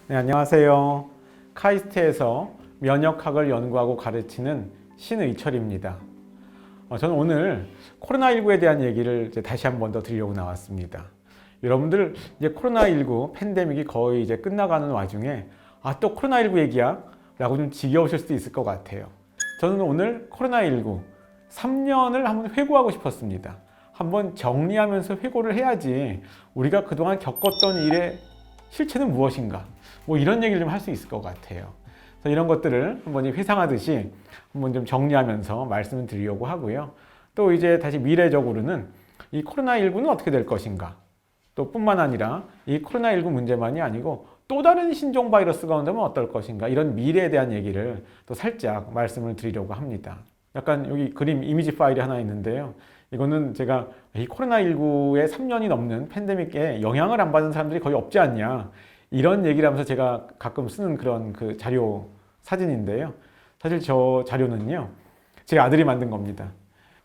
네, 안녕하세요. 카이스트에서 면역학을 연구하고 가르치는 신의철입니다. 저는 오늘 코로나19에 대한 얘기를 이제 다시 한 번 더 드리려고 나왔습니다. 여러분들 이제 코로나19 팬데믹이 거의 이제 끝나가는 와중에 또 코로나19 얘기야? 라고 좀 지겨우실 수도 있을 것 같아요. 저는 오늘 코로나19 3년을 한번 회고하고 싶었습니다. 한번 정리하면서 회고를 해야지 우리가 그동안 겪었던 일의 실체는 무엇인가? 뭐 이런 얘기를 좀 할 수 있을 것 같아요. 그래서 이런 것들을 한번 회상하듯이 한번 좀 정리하면서 말씀을 드리려고 하고요. 또 이제 다시 미래적으로는 이 코로나19는 어떻게 될 것인가? 또 뿐만 아니라 이 코로나19 문제만이 아니고 또 다른 신종 바이러스가 온다면 어떨 것인가? 이런 미래에 대한 얘기를 또 살짝 말씀을 드리려고 합니다. 약간 여기 그림 이미지 파일이 하나 있는데요. 이거는 제가 이 코로나19에 3년이 넘는 팬데믹에 영향을 안 받은 사람들이 거의 없지 않냐. 이런 얘기를 하면서 제가 가끔 쓰는 그런 그 자료 사진인데요. 사실 저 자료는요, 제 아들이 만든 겁니다.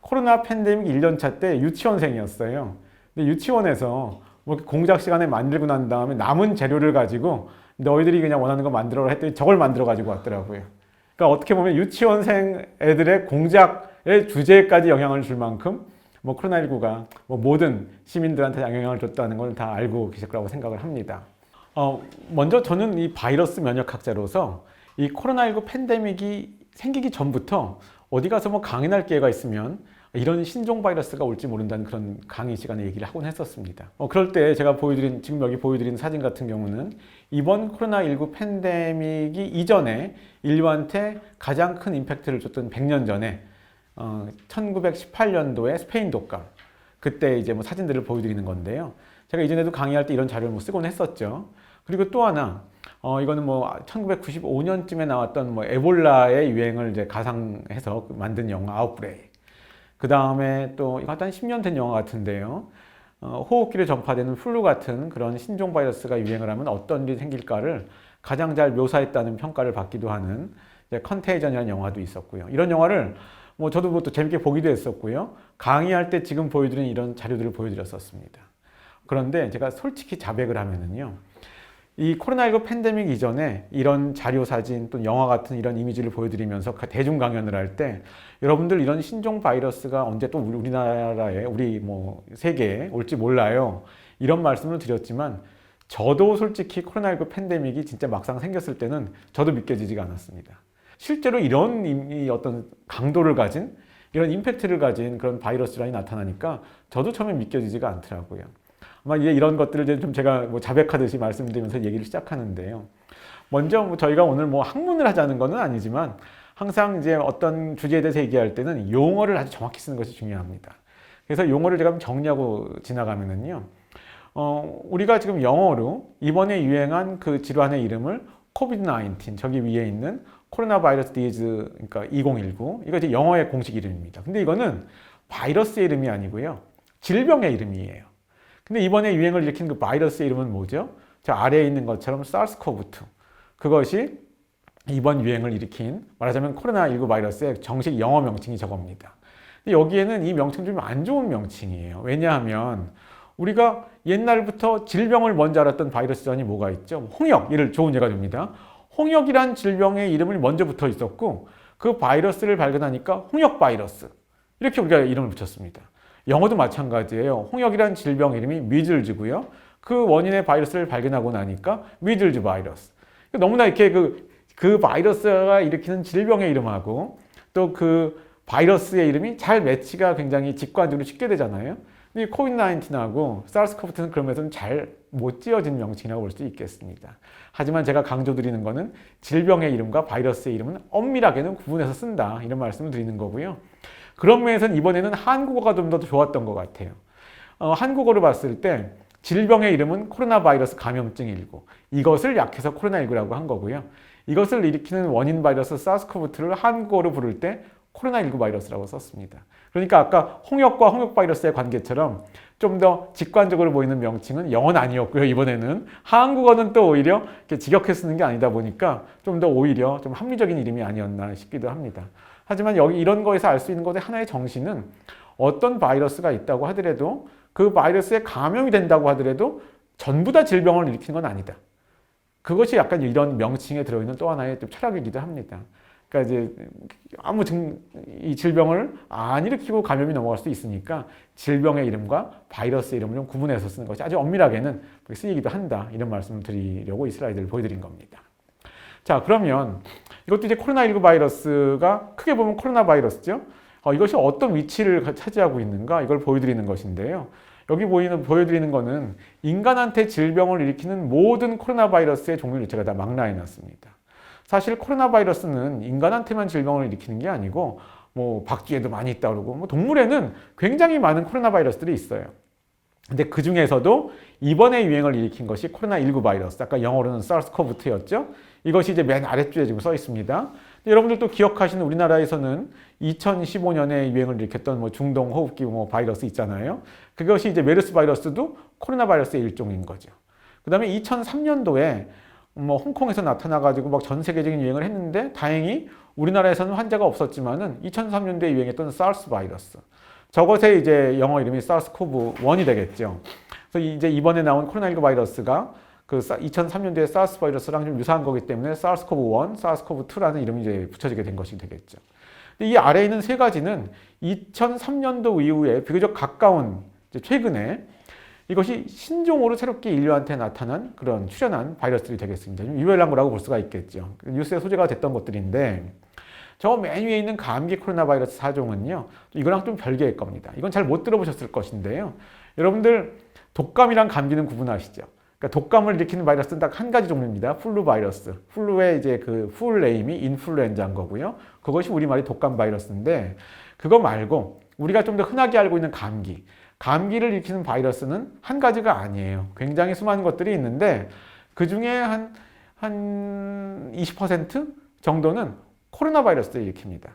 코로나 팬데믹 1년차 때 유치원생이었어요. 근데 유치원에서 뭐 공작 시간에 만들고 난 다음에 남은 재료를 가지고 너희들이 그냥 원하는 거 만들어라 했더니 저걸 만들어 가지고 왔더라고요. 그러니까 어떻게 보면 유치원생 애들의 공작의 주제까지 영향을 줄 만큼 뭐 코로나19가 뭐 모든 시민들한테 영향을 줬다는 걸 다 알고 계실 거라고 생각을 합니다. 먼저 저는 이 바이러스 면역학자로서 이 코로나19 팬데믹이 생기기 전부터 어디 가서 뭐 강연할 기회가 있으면 이런 신종 바이러스가 올지 모른다는 그런 강의 시간에 얘기를 하곤 했었습니다. 그럴 때 제가 지금 여기 보여드린 사진 같은 경우는 이번 코로나19 팬데믹이 이전에 인류한테 가장 큰 임팩트를 줬던 100년 전에 1918년도에 스페인 독감, 그때 이제 뭐 사진들을 보여드리는 건데요. 제가 이전에도 강의할 때 이런 자료를 뭐 쓰곤 했었죠. 그리고 또 하나, 이거는 뭐 1995년쯤에 나왔던 뭐 에볼라의 유행을 이제 가상해서 만든 영화 아웃브레이크. 그 다음에 또 이거 한 10년 된 영화 같은데요. 호흡기를 전파되는 플루 같은 그런 신종 바이러스가 유행을 하면 어떤 일이 생길까를 가장 잘 묘사했다는 평가를 받기도 하는 컨테이전이라는 영화도 있었고요. 이런 영화를 뭐 저도 뭐 또 재밌게 보기도 했었고요. 강의할 때 지금 보여드린 이런 자료들을 보여드렸었습니다. 그런데 제가 솔직히 자백을 하면은요, 이 코로나19 팬데믹 이전에 이런 자료, 사진, 또 영화 같은 이런 이미지를 보여드리면서 대중 강연을 할 때 여러분들 이런 신종 바이러스가 언제 또 우리나라에, 우리 뭐 세계에 올지 몰라요. 이런 말씀을 드렸지만 저도 솔직히 코로나19 팬데믹이 진짜 막상 생겼을 때는 저도 믿겨지지가 않았습니다. 실제로 이런 어떤 강도를 가진, 이런 임팩트를 가진 그런 바이러스라이 나타나니까 저도 처음에 믿겨지지가 않더라고요. 아마 이런 것들을 좀 제가 뭐 자백하듯이 말씀드리면서 얘기를 시작하는데요. 먼저 뭐 저희가 오늘 뭐 학문을 하자는 것은 아니지만 항상 이제 어떤 주제에 대해서 얘기할 때는 용어를 아주 정확히 쓰는 것이 중요합니다. 그래서 용어를 제가 정리하고 지나가면은요, 우리가 지금 영어로 이번에 유행한 그 질환의 이름을 COVID-19, 저기 위에 있는 코로나 바이러스 디즈, 그러니까 2019, 이거 이제 영어의 공식 이름입니다. 근데 이거는 바이러스의 이름이 아니고요, 질병의 이름이에요. 근데 이번에 유행을 일으킨 그 바이러스의 이름은 뭐죠? 저 아래에 있는 것처럼 SARS-CoV-2. 그것이 이번 유행을 일으킨, 말하자면 코로나19 바이러스의 정식 영어 명칭이 저겁니다. 근데 여기에는 이 명칭 좀 안 좋은 명칭이에요. 왜냐하면 우리가 옛날부터 질병을 먼저 알았던 바이러스 질환이 뭐가 있죠? 홍역, 예를 좋은 예가 됩니다. 홍역이란 질병의 이름을 먼저 붙어 있었고 그 바이러스를 발견하니까 홍역 바이러스, 이렇게 우리가 이름을 붙였습니다. 영어도 마찬가지예요. 홍역이란 질병 이름이 미즐즈고요. 그 원인의 바이러스를 발견하고 나니까 미즐즈 바이러스. 너무나 이렇게 그 바이러스가 일으키는 질병의 이름하고 또 그 바이러스의 이름이 잘 매치가 굉장히 직관적으로 쉽게 되잖아요. 근데 코비드-19하고 사르스-코브-2는 그런 면에서는 잘 못 지어진 명칭이라고 볼 수 있겠습니다. 하지만 제가 강조드리는 것은 질병의 이름과 바이러스의 이름은 엄밀하게는 구분해서 쓴다, 이런 말씀을 드리는 거고요. 그런 면에서는 이번에는 한국어가 좀 더 좋았던 것 같아요. 한국어로 봤을 때 질병의 이름은 코로나 바이러스 감염증 19, 이것을 약해서 코로나19라고 한 거고요. 이것을 일으키는 원인 바이러스 사르스-코브-2를 한국어로 부를 때 코로나19 바이러스라고 썼습니다. 그러니까 아까 홍역과 홍역 바이러스의 관계처럼 좀 더 직관적으로 보이는 명칭은 영어는 아니었고요. 이번에는 한국어는 또 오히려 이렇게 직역해 쓰는 게 아니다 보니까 좀 더 오히려 좀 합리적인 이름이 아니었나 싶기도 합니다. 하지만 여기 이런 거에서 알 수 있는 것의 하나의 정신은 어떤 바이러스가 있다고 하더라도 그 바이러스에 감염이 된다고 하더라도 전부 다 질병을 일으키는 건 아니다. 그것이 약간 이런 명칭에 들어있는 또 하나의 좀 철학이기도 합니다. 그러니까 이제 이 질병을 안 일으키고 감염이 넘어갈 수도 있으니까 질병의 이름과 바이러스의 이름을 좀 구분해서 쓰는 것이 아주 엄밀하게는 쓰이기도 한다. 이런 말씀을 드리려고 이 슬라이드를 보여드린 겁니다. 자, 그러면 이것도 이제 코로나19 바이러스가 크게 보면 코로나 바이러스죠. 이것이 어떤 위치를 차지하고 있는가 이걸 보여드리는 것인데요. 여기 보여드리는 거는 인간한테 질병을 일으키는 모든 코로나 바이러스의 종류를 제가 다 망라해 놨습니다. 사실 코로나 바이러스는 인간한테만 질병을 일으키는 게 아니고 뭐 박쥐에도 많이 있다 그러고 뭐 동물에는 굉장히 많은 코로나 바이러스들이 있어요. 근데 그 중에서도 이번에 유행을 일으킨 것이 코로나19 바이러스, 아까 영어로는 SARS-CoV-2였죠. 이것이 이제 맨 아래쪽에 지금 써 있습니다. 여러분들도 기억하시는 우리나라에서는 2015년에 유행을 일으켰던 뭐 중동 호흡기 바이러스 있잖아요. 그것이 이제 메르스 바이러스도 코로나 바이러스의 일종인 거죠. 그 다음에 2003년도에 뭐 홍콩에서 나타나가지고 막 전 세계적인 유행을 했는데 다행히 우리나라에서는 환자가 없었지만은 2003년도에 유행했던 사르스 바이러스. 저것의 이제 영어 이름이 SARS-CoV-1이 되겠죠. 그래서 이제 이번에 나온 코로나19 바이러스가 그 2003년도에 사르스 바이러스랑 좀 유사한 거기 때문에 SARS-CoV-1, SARS-CoV-2라는 이름이 이제 붙여지게 된 것이 되겠죠. 근데 이 아래에 있는 세 가지는 2003년도 이후에 비교적 가까운 최근에 이것이 신종으로 새롭게 인류한테 나타난 그런 출현한 바이러스들이 되겠습니다. 좀 유별난 거라고 볼 수가 있겠죠. 뉴스에 소재가 됐던 것들인데 저 맨 위에 있는 감기 코로나 바이러스 4종은요. 이거랑 좀 별개일 겁니다. 이건 잘 못 들어보셨을 것인데요. 여러분들 독감이랑 감기는 구분하시죠? 그러니까 독감을 일으키는 바이러스는 딱 한 가지 종류입니다. 플루 바이러스. 플루의 이제 그 풀 네임이 인플루엔자인 거고요. 그것이 우리말이 독감 바이러스인데 그거 말고 우리가 좀 더 흔하게 알고 있는 감기. 감기를 일으키는 바이러스는 한 가지가 아니에요. 굉장히 수많은 것들이 있는데 그 중에 한 20% 정도는 코로나 바이러스를 일으킵니다.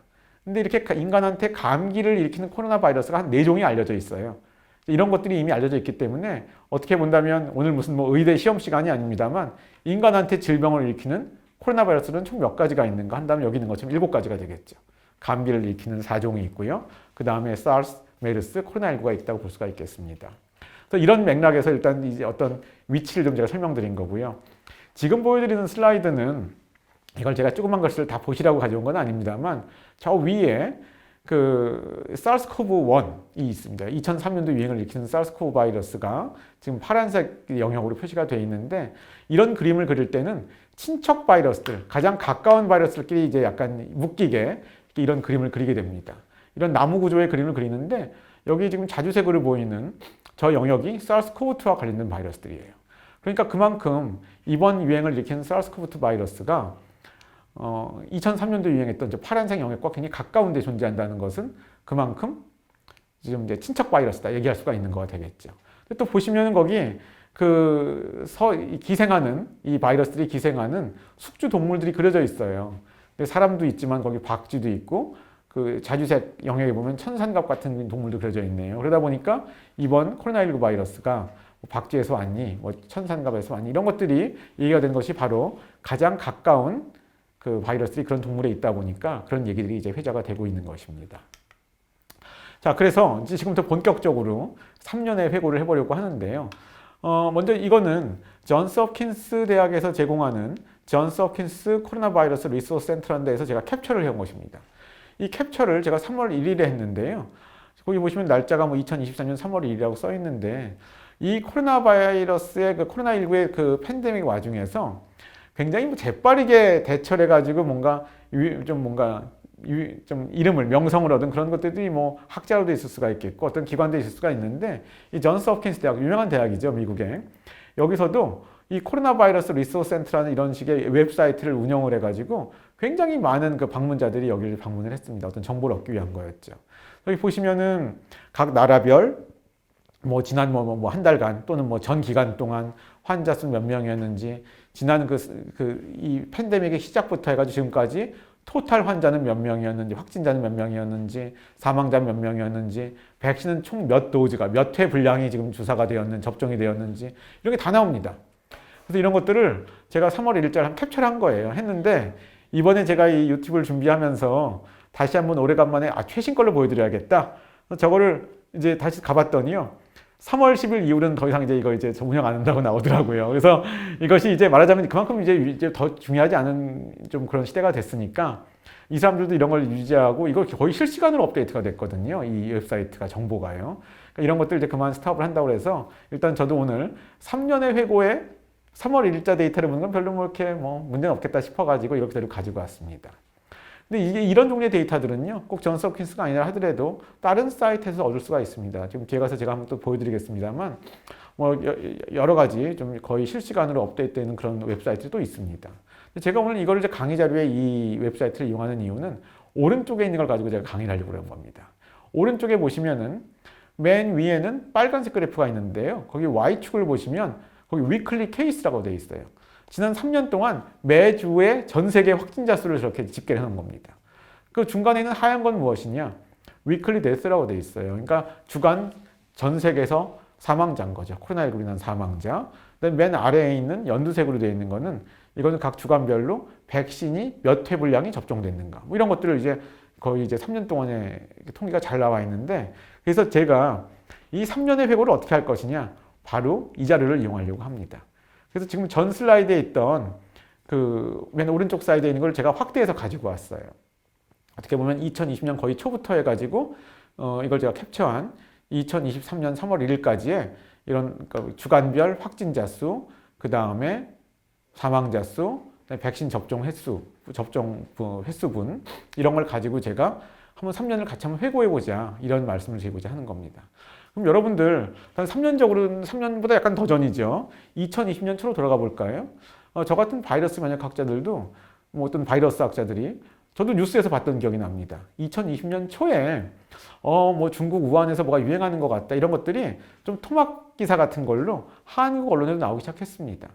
근데 이렇게 인간한테 감기를 일으키는 코로나 바이러스가 한 4종이 알려져 있어요. 이런 것들이 이미 알려져 있기 때문에 어떻게 본다면 오늘 무슨 뭐 의대 시험 시간이 아닙니다만 인간한테 질병을 일으키는 코로나 바이러스는 총 몇 가지가 있는가 한다면 여기 있는 것처럼 7가지가 되겠죠. 감기를 일으키는 4종이 있고요. 그 다음에 사르스, 메르스, 코로나19가 있다고 볼 수가 있겠습니다. 그래서 이런 맥락에서 일단 이제 어떤 위치를 좀 제가 설명드린 거고요. 지금 보여드리는 슬라이드는 이걸 제가 조그만 글씨를 다 보시라고 가져온 건 아닙니다만 저 위에 그 SARS-CoV-1이 있습니다. 2003년도 유행을 일으키는 SARS-CoV 바이러스가 지금 파란색 영역으로 표시가 되어 있는데 이런 그림을 그릴 때는 친척 바이러스들, 가장 가까운 바이러스들끼리 이제 약간 묶이게 이런 그림을 그리게 됩니다. 이런 나무 구조의 그림을 그리는데 여기 지금 자주색으로 보이는 저 영역이 SARS-CoV-2와 관련된 바이러스들이에요. 그러니까 그만큼 이번 유행을 일으키는 SARS-CoV-2 바이러스가 2003년도 유행했던 저 파란색 영역과 굉장히 가까운 데 존재한다는 것은 그만큼 지금 이제 친척 바이러스다 얘기할 수가 있는 거가 되겠죠. 또 보시면은 거기 기생하는 이 바이러스들이 기생하는 숙주 동물들이 그려져 있어요. 사람도 있지만 거기 박쥐도 있고 그 자주색 영역에 보면 천산갑 같은 동물도 그려져 있네요. 그러다 보니까 이번 코로나19 바이러스가 박쥐에서 왔니, 뭐 천산갑에서 왔니 이런 것들이 얘기가 된 것이 바로 가장 가까운 그 바이러스들이 그런 동물에 있다 보니까 그런 얘기들이 이제 회자가 되고 있는 것입니다. 자, 그래서 이제 지금부터 본격적으로 3년의 회고를 해보려고 하는데요. 먼저 이거는 존스 홉킨스 대학에서 제공하는 존스 홉킨스 코로나 바이러스 리소스 센터라는 데에서 제가 캡처를 해온 것입니다. 이 캡처를 제가 3월 1일에 했는데요. 거기 보시면 날짜가 뭐 2024년 3월 1일이라고 써 있는데 이 코로나 바이러스의 그 코로나19의 그 팬데믹 와중에서 굉장히 뭐 재빠르게 대처를 해가지고 좀 이름을 명성을 얻은 그런 것들이 뭐 학자로도 있을 수가 있겠고 어떤 기관도 있을 수가 있는데 이 존스 홉킨스 대학 유명한 대학이죠 미국에 여기서도 이 코로나 바이러스 리소스 센터라는 이런 식의 웹사이트를 운영을 해가지고 굉장히 많은 그 방문자들이 여기를 방문을 했습니다. 어떤 정보를 얻기 위한 거였죠. 여기 보시면은 각 나라별 뭐 지난 뭐 한 달간 또는 뭐 전 기간 동안 환자 수 몇 명이었는지 지난 이 팬데믹의 시작부터 해가지고 지금까지 토탈 환자는 몇 명이었는지 확진자는 몇 명이었는지 사망자는 몇 명이었는지 백신은 총 몇 도즈가 몇 회 분량이 지금 주사가 되었는지 접종이 되었는지 이런 게 다 나옵니다. 그래서 이런 것들을 제가 3월 1일자를 한번 캡처를 한 거예요. 했는데 이번에 제가 이 유튜브를 준비하면서 다시 한번 오래간만에 최신 걸로 보여드려야겠다. 저거를 이제 다시 가봤더니요. 3월 10일 이후로는 더 이상 이제 이거 이제 운영 안 한다고 나오더라고요. 그래서 이것이 이제 말하자면 그만큼 이제 더 중요하지 않은 좀 그런 시대가 됐으니까 이 사람들도 이런 걸 유지하고 이걸 거의 실시간으로 업데이트가 됐거든요. 이 웹사이트가 정보가요. 그러니까 이런 것들 이제 그만 스탑을 한다고 해서 일단 저도 오늘 3년의 회고에 3월 1일자 데이터를 보는 건 별로 뭐 이렇게 뭐 문제는 없겠다 싶어가지고 이렇게 가지고 왔습니다. 근데 이게 이런 종류의 데이터들은요, 꼭 존스 홉킨스가 아니라 하더라도 다른 사이트에서 얻을 수가 있습니다. 지금 뒤에 가서 제가 한번 또 보여드리겠습니다만, 뭐 여러 가지 좀 거의 실시간으로 업데이트되는 그런 웹사이트도 있습니다. 제가 오늘 이걸 이제 강의 자료에 이 웹사이트를 이용하는 이유는 오른쪽에 있는 걸 가지고 제가 강의를 하려고 그런 겁니다. 오른쪽에 보시면은 맨 위에는 빨간색 그래프가 있는데요. 거기 Y축을 보시면 거기 위클리 케이스라고 되어 있어요. 지난 3년 동안 매주의 전 세계 확진자 수를 저렇게 집계를 해놓은 겁니다. 그 중간에 있는 하얀 건 무엇이냐? 위클리 데스라고 되어 있어요. 그러니까 주간 전 세계에서 사망자인 거죠. 코로나19로 인한 사망자. 맨 아래에 있는 연두색으로 되어 있는 거는 이거는 각 주간별로 백신이 몇 회 분량이 접종됐는가. 뭐 이런 것들을 이제 거의 이제 3년 동안의 통계가 잘 나와 있는데 그래서 제가 이 3년의 회고를 어떻게 할 것이냐? 바로 이 자료를 이용하려고 합니다. 그래서 지금 전 슬라이드에 있던 그 맨 오른쪽 사이드에 있는 걸 제가 확대해서 가지고 왔어요. 어떻게 보면 2020년 거의 초부터 해가지고 이걸 제가 캡처한 2023년 3월 1일까지의 이런 주간별 확진자 수, 그 다음에 사망자 수, 백신 접종 횟수, 접종 횟수분 이런 걸 가지고 제가 한번 3년을 같이 한번 회고해보자 이런 말씀을 드리고자 하는 겁니다. 그럼 여러분들 3년적으로는 3년보다 약간 더 전이죠. 2020년 초로 돌아가 볼까요? 저 같은 바이러스 면역학자들도 뭐 어떤 바이러스 학자들이 저도 뉴스에서 봤던 기억이 납니다. 2020년 초에 뭐 중국 우한에서 뭐가 유행하는 것 같다 이런 것들이 좀 토막 기사 같은 걸로 한국 언론에도 나오기 시작했습니다.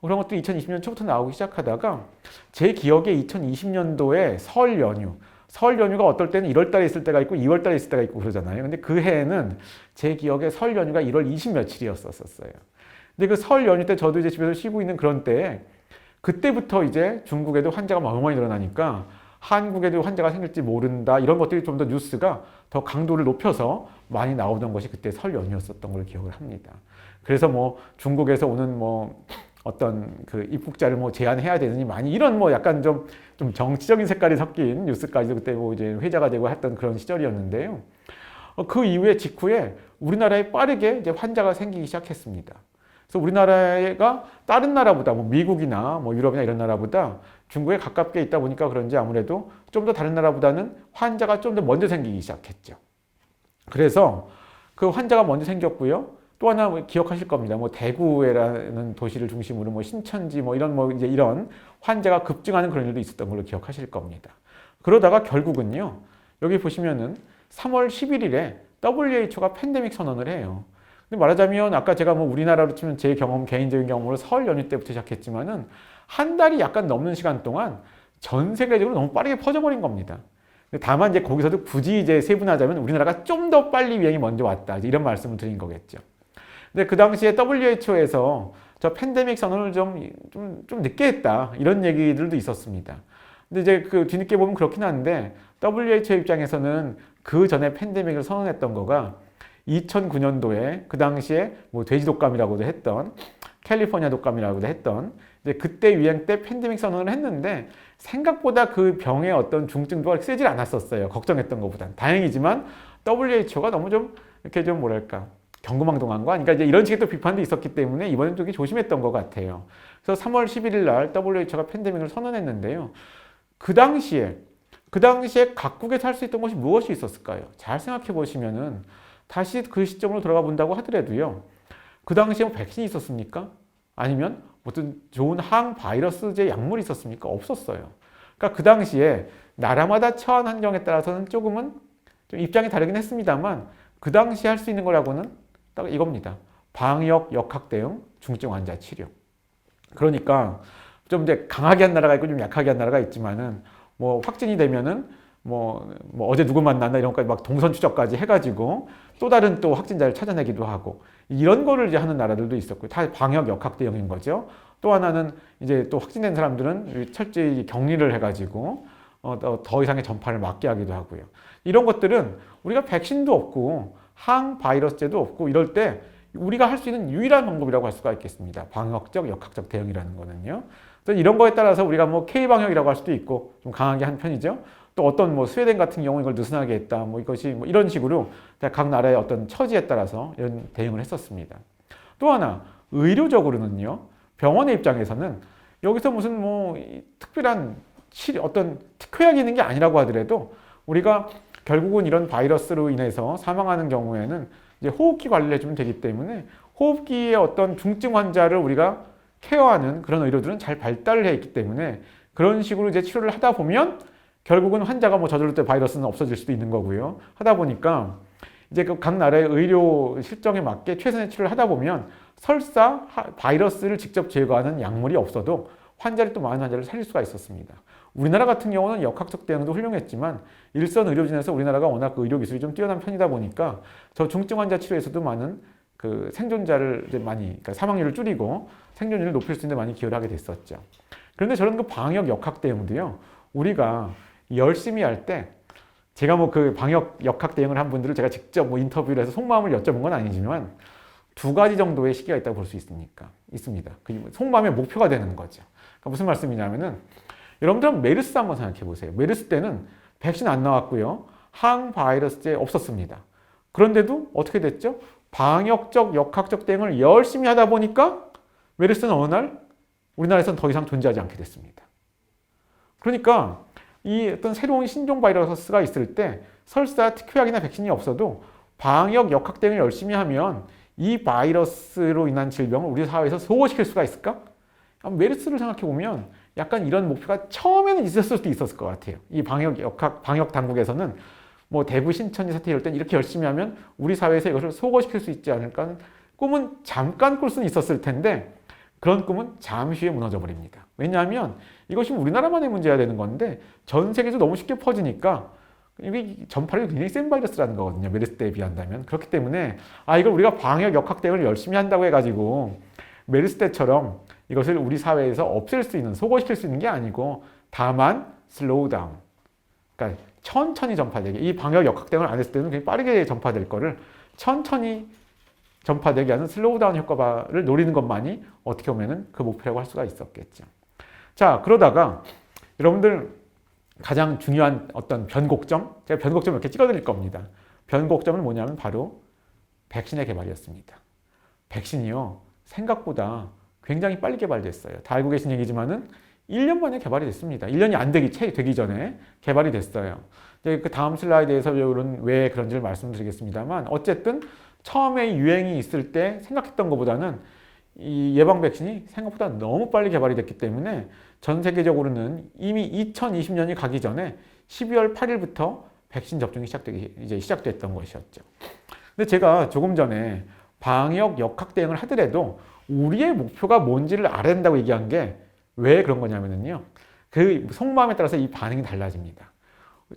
그런 것도 2020년 초부터 나오기 시작하다가 제 기억에 2020년도에 설 연휴가 어떨 때는 1월 달에 있을 때가 있고 2월 달에 있을 때가 있고 그러잖아요. 근데 그 해에는 제 기억에 설 연휴가 1월 20 며칠이었었어요. 근데 그 설 연휴 때 저도 이제 집에서 쉬고 있는 그런 때에 그때부터 이제 중국에도 환자가 너무 많이 늘어나니까 한국에도 환자가 생길지 모른다 이런 것들이 좀 더 뉴스가 더 강도를 높여서 많이 나오던 것이 그때 설 연휴였었던 걸 기억을 합니다. 그래서 뭐 중국에서 오는 뭐 어떤 그 입국자를 뭐 제한해야 되느니 많이 이런 뭐 약간 좀 정치적인 색깔이 섞인 뉴스까지도 그때 뭐 이제 회자가 되고 했던 그런 시절이었는데요. 그 이후에 직후에 우리나라에 빠르게 이제 환자가 생기기 시작했습니다. 그래서 우리나라가 다른 나라보다 뭐 미국이나 뭐 유럽이나 이런 나라보다 중국에 가깝게 있다 보니까 그런지 아무래도 좀 더 다른 나라보다는 환자가 좀 더 먼저 생기기 시작했죠. 그래서 그 환자가 먼저 생겼고요. 또 하나 뭐 기억하실 겁니다. 뭐 대구라는 도시를 중심으로 뭐 신천지 뭐 이런 뭐 이제 이런 환자가 급증하는 그런 일도 있었던 걸로 기억하실 겁니다. 그러다가 결국은요. 여기 보시면은 3월 11일에 WHO가 팬데믹 선언을 해요. 근데 말하자면 아까 제가 뭐 우리나라로 치면 제 경험, 개인적인 경험으로 설 연휴 때부터 시작했지만은 한 달이 약간 넘는 시간 동안 전 세계적으로 너무 빠르게 퍼져버린 겁니다. 다만 이제 거기서도 굳이 이제 세분하자면 우리나라가 좀 더 빨리 유행이 먼저 왔다. 이런 말씀을 드린 거겠죠. 근데 그 당시에 WHO에서 저 팬데믹 선언을 좀 늦게 했다. 이런 얘기들도 있었습니다. 근데 이제 그 뒤늦게 보면 그렇긴 한데 WHO 입장에서는 그 전에 팬데믹을 선언했던 거가 2009년도에 그 당시에 뭐 돼지 독감이라고도 했던 캘리포니아 독감이라고도 했던 이제 그때 유행 때 팬데믹 선언을 했는데 생각보다 그 병의 어떤 중증도가 세질 않았었어요. 걱정했던 것보단. 다행이지만 WHO가 너무 좀 이렇게 좀 뭐랄까 경거망동한 거 아닌가 이제 이런 식의 또 비판도 있었기 때문에 이번엔 좀 조심했던 것 같아요. 그래서 3월 11일 날 WHO가 팬데믹을 선언했는데요. 그 당시에 각국에서 할 수 있던 것이 무엇이 있었을까요? 잘 생각해 보시면은 다시 그 시점으로 돌아가 본다고 하더라도요. 그 당시에 뭐 백신이 있었습니까? 아니면 어떤 좋은 항바이러스제 약물이 있었습니까? 없었어요. 그러니까 그 당시에 나라마다 처한 환경에 따라서는 조금은 좀 입장이 다르긴 했습니다만 그 당시에 할 수 있는 거라고는 딱 이겁니다. 방역, 역학 대응, 중증 환자 치료. 그러니까 좀 이제 강하게 한 나라가 있고 좀 약하게 한 나라가 있지만은 뭐 확진이 되면은 뭐 어제 누구 만났나 이런 것까지 막 동선 추적까지 해가지고 또 다른 또 확진자를 찾아내기도 하고 이런 거를 이제 하는 나라들도 있었고 다 방역 역학 대응인 거죠. 또 하나는 이제 또 확진된 사람들은 철저히 격리를 해가지고 더 이상의 전파를 막게 하기도 하고요. 이런 것들은 우리가 백신도 없고 항바이러스제도 없고 이럴 때 우리가 할 수 있는 유일한 방법이라고 할 수가 있겠습니다. 방역적, 역학적 대응이라는 거는요. 그래서 이런 거에 따라서 우리가 뭐 K방역이라고 할 수도 있고 좀 강하게 한 편이죠. 또 어떤 뭐 스웨덴 같은 경우 이걸 느슨하게 했다. 뭐 이것이 뭐 이런 식으로 각 나라의 어떤 처지에 따라서 이런 대응을 했었습니다. 또 하나 의료적으로는요. 병원의 입장에서는 여기서 무슨 뭐 특별한 어떤 특효약이 있는 게 아니라고 하더라도 우리가 결국은 이런 바이러스로 인해서 사망하는 경우에는 이제 호흡기 관리를 해주면 되기 때문에 호흡기의 어떤 중증 환자를 우리가 케어하는 그런 의료들은 잘 발달을 해 있기 때문에 그런 식으로 이제 치료를 하다 보면 결국은 환자가 뭐 저절로 때 바이러스는 없어질 수도 있는 거고요. 하다 보니까 이제 그 각 나라의 의료 실정에 맞게 최선의 치료를 하다 보면 설사 바이러스를 직접 제거하는 약물이 없어도 환자를 또 많은 환자를 살릴 수가 있었습니다. 우리나라 같은 경우는 역학적 대응도 훌륭했지만 일선 의료진에서 우리나라가 워낙 그 의료 기술이 좀 뛰어난 편이다 보니까 저 중증 환자 치료에서도 많은 그 생존자를 이제 많이 그러니까 사망률을 줄이고 생존율을 높일 수 있는 데 많이 기여를 하게 됐었죠. 그런데 저런 그 방역 역학 대응도요. 우리가 열심히 할 때 제가 뭐 그 방역 역학 대응을 한 분들을 제가 직접 뭐 인터뷰를 해서 속마음을 여쭤본 건 아니지만 두 가지 정도의 시기가 있다고 볼 수 있습니다. 그 속마음의 목표가 되는 거죠. 그러니까 무슨 말씀이냐면은 여러분들은 메르스 한번 생각해 보세요. 메르스 때는 백신 안 나왔고요. 항바이러스제 없었습니다. 그런데도 어떻게 됐죠? 방역적, 역학적 대응을 열심히 하다 보니까 메르스는 어느 날 우리나라에서는 더 이상 존재하지 않게 됐습니다. 그러니까 이 어떤 새로운 신종 바이러스가 있을 때 설사 특효약이나 백신이 없어도 방역, 역학 대응을 열심히 하면 이 바이러스로 인한 질병을 우리 사회에서 소거시킬 수가 있을까? 메르스를 생각해 보면 약간 이런 목표가 처음에는 있었을 수도 있었을 것 같아요. 이 방역 당국에서는 뭐 대구 신천지 사태 이럴 땐 이렇게 열심히 하면 우리 사회에서 이것을 소거시킬 수 있지 않을까 하는 꿈은 잠깐 꿀 수는 있었을 텐데 그런 꿈은 잠시 후에 무너져 버립니다. 왜냐하면 이것이 우리나라만의 문제가 되는 건데 전 세계에서 너무 쉽게 퍼지니까 이게 전파력이 굉장히 센 바이러스라는 거거든요. 메르스 때에 비한다면. 그렇기 때문에 이걸 우리가 방역 역학 대응을 열심히 한다고 해가지고 메르스 때처럼 이것을 우리 사회에서 없앨 수 있는, 소거시킬 수 있는 게 아니고 다만 슬로우 다운. 그러니까 천천히 전파되게 이 방역 역학 대응을 안 했을 때는 굉장히 빠르게 전파될 거를 천천히 전파되게 하는 슬로우 다운 효과를 노리는 것만이 어떻게 보면은 그 목표라고 할 수가 있었겠죠. 자, 그러다가 여러분들 가장 중요한 어떤 변곡점, 제가 변곡점을 이렇게 찍어드릴 겁니다. 변곡점은 뭐냐면 바로 백신의 개발이었습니다. 백신이요, 생각보다 굉장히 빨리 개발됐어요. 다 알고 계신 얘기지만은 1년 만에 개발이 됐습니다. 1년이 안 되기 전에 개발이 됐어요. 그 다음 슬라이드에서 왜 그런지를 말씀드리겠습니다만 어쨌든 처음에 유행이 있을 때 생각했던 것보다는 이 예방 백신이 생각보다 너무 빨리 개발이 됐기 때문에 전 세계적으로는 이미 2020년이 가기 전에 12월 8일부터 백신 접종이 시작됐던 것이었죠. 근데 제가 조금 전에 방역 역학 대응을 하더라도 우리의 목표가 뭔지를 알아야 된다고 얘기한 게 왜 그런 거냐면요. 그 속마음에 따라서 이 반응이 달라집니다.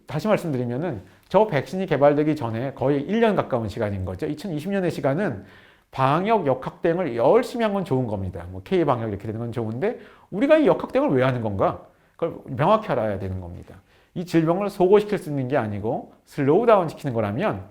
다시 말씀드리면은 저 백신이 개발되기 전에 거의 1년 가까운 시간인 거죠. 2020년의 시간은 방역 역학 대응을 열심히 한 건 좋은 겁니다. 뭐 K 방역 이렇게 되는 건 좋은데 우리가 이 역학 대응을 왜 하는 건가? 그걸 명확히 알아야 되는 겁니다. 이 질병을 소거시킬 수 있는 게 아니고 슬로우 다운 시키는 거라면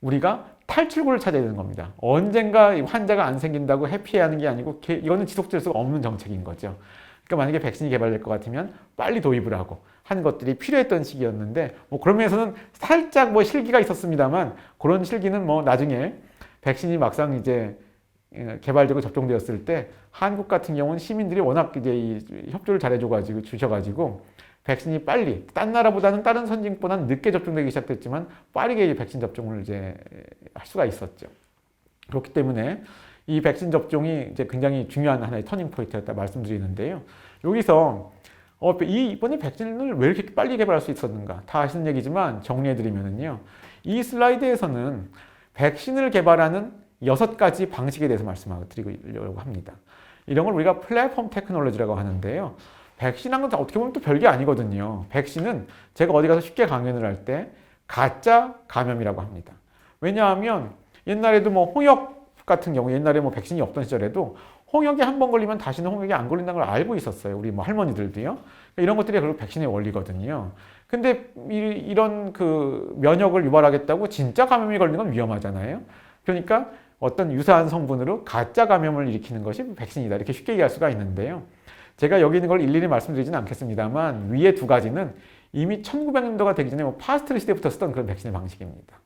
우리가 탈출구를 찾아야 되는 겁니다. 언젠가 환자가 안 생긴다고 해피해하는 게 아니고 이거는 지속될 수가 없는 정책인 거죠. 그러니까 만약에 백신이 개발될 것 같으면 빨리 도입을 하고 하는 것들이 필요했던 시기였는데 뭐 그런 면에서는 살짝 뭐 실기가 있었습니다만 그런 실기는 뭐 나중에 백신이 막상 이제 개발되고 접종되었을 때 한국 같은 경우는 시민들이 워낙 이제 이 협조를 주셔가지고 백신이 빨리 딴 나라보다는 다른 선진국보다는 늦게 접종되기 시작됐지만 빠르게 백신 접종을 이제 할 수가 있었죠. 그렇기 때문에 이 백신 접종이 이제 굉장히 중요한 하나의 터닝 포인트였다 말씀드리는데요. 여기서 이번에 백신을 왜 이렇게 빨리 개발할 수 있었는가? 다 아시는 얘기지만 정리해드리면요. 이 슬라이드에서는 백신을 개발하는 6가지 방식에 대해서 말씀드리려고 합니다. 이런 걸 우리가 플랫폼 테크놀로지라고 하는데요. 백신한 건 어떻게 보면 또 별게 아니거든요. 백신은 제가 어디 가서 쉽게 강연을 할 때 가짜 감염이라고 합니다. 왜냐하면 옛날에도 뭐 홍역 같은 경우 옛날에 뭐 백신이 없던 시절에도 홍역이 한 번 걸리면 다시는 홍역이 안 걸린다는 걸 알고 있었어요. 우리 뭐 할머니들도요. 이런 것들이 결국 백신의 원리거든요. 근데 이런 그 면역을 유발하겠다고 진짜 감염이 걸리는 건 위험하잖아요. 그러니까 어떤 유사한 성분으로 가짜 감염을 일으키는 것이 백신이다. 이렇게 쉽게 얘기할 수가 있는데요. 제가 여기 있는 걸 일일이 말씀드리지는 않겠습니다만 위에 두 가지는 이미 1900년도가 되기 전에 뭐 파스트르 시대부터 쓰던 그런 백신의 방식입니다.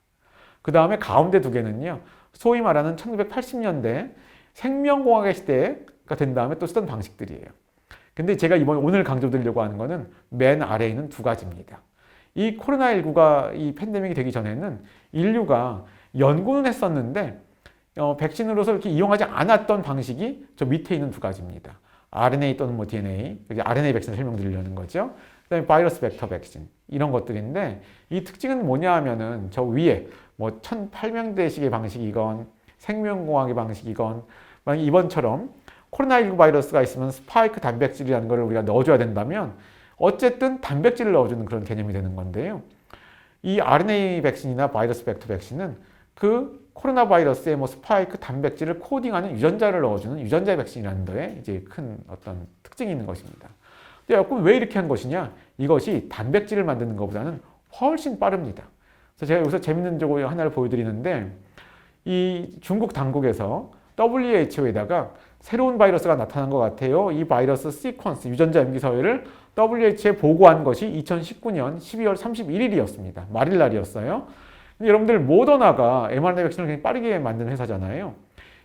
그 다음에 가운데 두 개는요. 소위 말하는 1980년대 생명공학의 시대가 된 다음에 또 쓰던 방식들이에요. 근데 제가 오늘 강조드리려고 하는 거는 맨 아래에 있는 두 가지입니다. 이 코로나19가 이 팬데믹이 되기 전에는 인류가 연구는 했었는데 백신으로서 이렇게 이용하지 않았던 방식이 저 밑에 있는 두 가지입니다. RNA 또는 뭐 DNA, RNA 백신을 설명드리려는 거죠. 그다음에 바이러스 벡터 백신 이런 것들인데 이 특징은 뭐냐 하면은 저 위에 뭐 1800대식의 방식이건 생명공학의 방식이건 만약 이번처럼 코로나19 바이러스가 있으면 스파이크 단백질이라는 걸 우리가 넣어줘야 된다면 어쨌든 단백질을 넣어주는 그런 개념이 되는 건데요. 이 RNA 백신이나 바이러스 벡터 백신은 그 코로나 바이러스의 뭐 스파이크 단백질을 코딩하는 유전자를 넣어주는 유전자 백신이라는 데에 이제 큰 어떤 특징이 있는 것입니다. 근데 그럼 왜 이렇게 한 것이냐? 이것이 단백질을 만드는 것보다는 훨씬 빠릅니다. 그래서 제가 여기서 재밌는 조 하나를 보여드리는데 이 중국 당국에서 WHO에다가 새로운 바이러스가 나타난 것 같아요. 이 바이러스 시퀀스, 유전자 염기서열을 WHO에 보고한 것이 2019년 12월 31일이었습니다. 말일 날이었어요. 근데 여러분들 모더나가 mRNA 백신을 굉장히 빠르게 만드는 회사잖아요.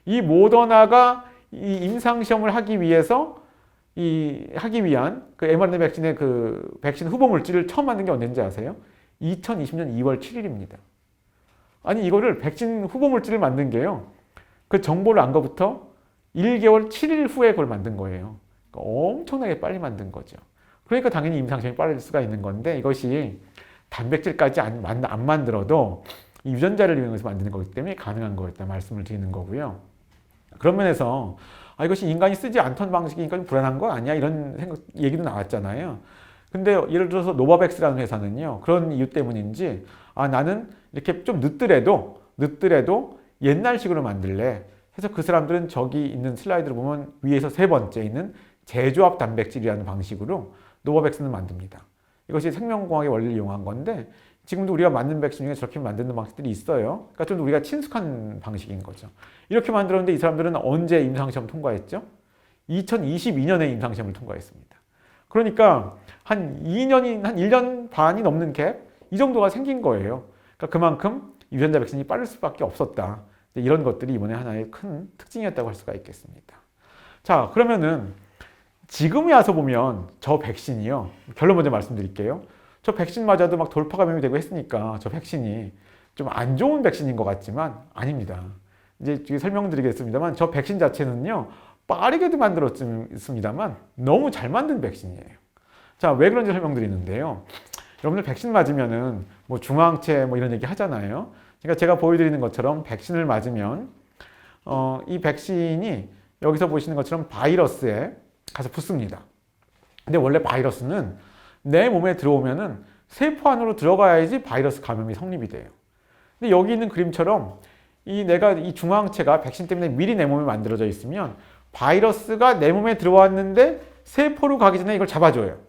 이 모더나가 이 임상시험을 하기 위해서 하기 위한 그 mRNA 백신의 그 백신 후보 물질을 처음 만든 게 언제인지 아세요? 2020년 2월 7일입니다. 아니 이거를 백신 후보 물질을 만든 게요. 그 정보를 안 거부터 1개월 7일 후에 그걸 만든 거예요. 그러니까 엄청나게 빨리 만든 거죠. 그러니까 당연히 임상시험이 빠를 수가 있는 건데 이것이 단백질까지 안 만들어도 이 유전자를 이용해서 만드는 거기 때문에 가능한 거였다 말씀을 드리는 거고요. 그런 면에서 이것이 인간이 쓰지 않던 방식이니까 불안한 거 아니야? 이런 얘기도 나왔잖아요. 근데 예를 들어서 노바백스라는 회사는요. 그런 이유 때문인지 나는 이렇게 좀 늦더라도 옛날식으로 만들래. 그래서 그 사람들은 저기 있는 슬라이드를 보면 위에서 세 번째 있는 재조합 단백질이라는 방식으로 노바백스는 만듭니다. 이것이 생명공학의 원리를 이용한 건데 지금도 우리가 만든 백신 중에 저렇게 만드는 방식들이 있어요. 그러니까 좀 우리가 친숙한 방식인 거죠. 이렇게 만들었는데 이 사람들은 언제 임상시험 통과했죠? 2022년에 임상시험을 통과했습니다. 그러니까 한 1년 반이 넘는 갭? 이 정도가 생긴 거예요. 그러니까 그만큼 유전자 백신이 빠를 수밖에 없었다. 이런 것들이 이번에 하나의 큰 특징이었다고 할 수가 있겠습니다. 자, 그러면은 지금에 와서 보면 저 백신이요. 결론 먼저 말씀드릴게요. 저 백신 맞아도 막 돌파 감염이 되고 했으니까 저 백신이 좀 안 좋은 백신인 것 같지만 아닙니다. 이제 설명드리겠습니다만 저 백신 자체는요. 빠르게도 만들었습니다만 너무 잘 만든 백신이에요. 자, 왜 그런지 설명드리는데요. 여러분들 백신 맞으면은 뭐 중화항체 뭐 이런 얘기 하잖아요. 그러니까 제가 보여드리는 것처럼 백신을 맞으면 이 백신이 여기서 보시는 것처럼 바이러스에 가서 붙습니다. 근데 원래 바이러스는 내 몸에 들어오면은 세포 안으로 들어가야지 바이러스 감염이 성립이 돼요. 근데 여기 있는 그림처럼 내가 이 중화항체가 백신 때문에 미리 내 몸에 만들어져 있으면 바이러스가 내 몸에 들어왔는데 세포로 가기 전에 이걸 잡아줘요.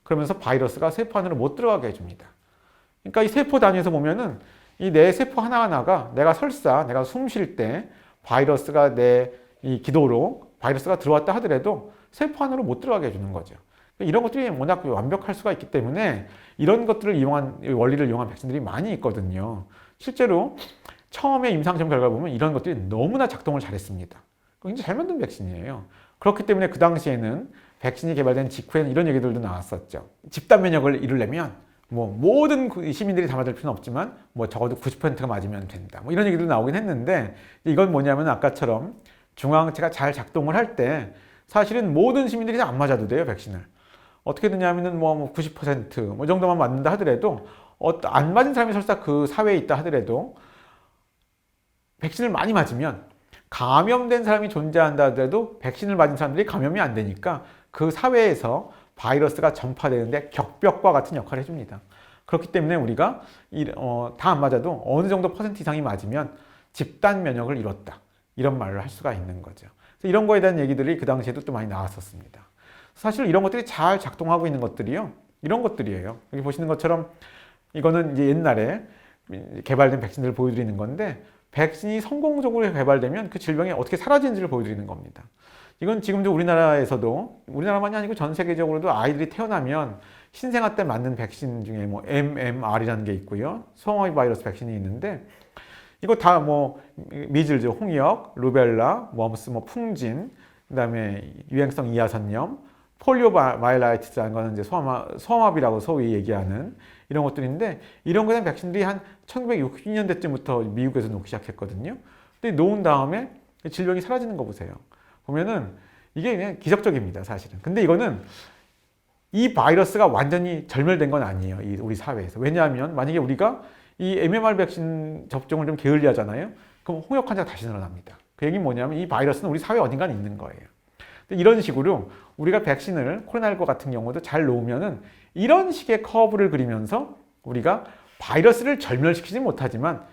그러면서 바이러스가 세포 안으로 못 들어가게 해줍니다. 그러니까 이 세포 단위에서 보면은 이 내 세포 하나하나가 내가 숨 쉴 때 바이러스가 내 이 기도로 바이러스가 들어왔다 하더라도 세포 안으로 못 들어가게 해주는 거죠. 이런 것들이 워낙 완벽할 수가 있기 때문에 이런 것들을 원리를 이용한 백신들이 많이 있거든요. 실제로 처음에 임상시험 결과 보면 이런 것들이 너무나 작동을 잘했습니다. 굉장히 잘 만든 백신이에요. 그렇기 때문에 그 당시에는 백신이 개발된 직후에는 이런 얘기들도 나왔었죠. 집단 면역을 이루려면 뭐 모든 시민들이 다 맞을 필요는 없지만 뭐 적어도 90%가 맞으면 된다. 뭐 이런 얘기도 나오긴 했는데 이건 뭐냐면 아까처럼 중화항체가 잘 작동을 할 때 사실은 모든 시민들이 다 안 맞아도 돼요, 백신을. 어떻게 되냐면은 뭐 90% 이 정도만 맞는다 하더라도 안 맞은 사람이 설사 그 사회에 있다 하더라도 백신을 많이 맞으면 감염된 사람이 존재한다 하더라도 백신을 맞은 사람들이 감염이 안 되니까 그 사회에서 바이러스가 전파되는데 격벽과 같은 역할을 해줍니다. 그렇기 때문에 우리가 다 안 맞아도 어느 정도 퍼센트 이상이 맞으면 집단 면역을 이뤘다. 이런 말을 할 수가 있는 거죠. 그래서 이런 거에 대한 얘기들이 그 당시에도 또 많이 나왔었습니다. 사실 이런 것들이 잘 작동하고 있는 것들이요. 이런 것들이에요. 여기 보시는 것처럼 이거는 이제 옛날에 개발된 백신들을 보여드리는 건데 백신이 성공적으로 개발되면 그 질병이 어떻게 사라지는지를 보여드리는 겁니다. 이건 지금도 우리나라에서도 우리나라만이 아니고 전 세계적으로도 아이들이 태어나면 신생아 때 맞는 백신 중에 뭐 MMR이라는 게 있고요. 소아마비 바이러스 백신이 있는데 이거 다 뭐 미즐즈, 홍역, 루벨라, 머스, 뭐 풍진, 그다음에 유행성 이하선염, 폴리오 마일라이티스라는 거는 이제 소아마비라고 소위 얘기하는 이런 것들인데 이런 거에 대한 백신들이 한 1960년대쯤부터 미국에서 놓기 시작했거든요. 근데 놓은 다음에 질병이 사라지는 거 보세요. 보면은 이게 그냥 기적적입니다, 사실은. 근데 이거는 이 바이러스가 완전히 절멸된 건 아니에요, 우리 사회에서. 왜냐하면 만약에 우리가 이 MMR 백신 접종을 좀 게을리하잖아요. 그럼 홍역 환자가 다시 늘어납니다. 그 얘기는 뭐냐면 이 바이러스는 우리 사회 어딘가에 있는 거예요. 이런 식으로 우리가 백신을 코로나19 같은 경우도 잘 놓으면은 이런 식의 커브를 그리면서 우리가 바이러스를 절멸시키지 못하지만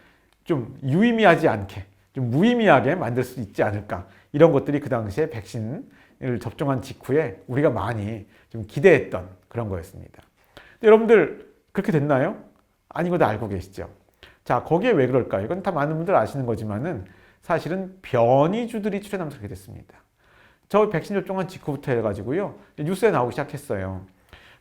좀 유의미하지 않게, 좀 무의미하게 만들 수 있지 않을까. 이런 것들이 그 당시에 백신을 접종한 직후에 우리가 많이 좀 기대했던 그런 거였습니다. 근데 여러분들 그렇게 됐나요? 아니고도 알고 계시죠? 자, 거기에 왜 그럴까요? 이건 다 많은 분들 아시는 거지만은 사실은 변이주들이 출현하면서 그렇게 됐습니다. 저 백신 접종한 직후부터 해가지고요. 뉴스에 나오기 시작했어요.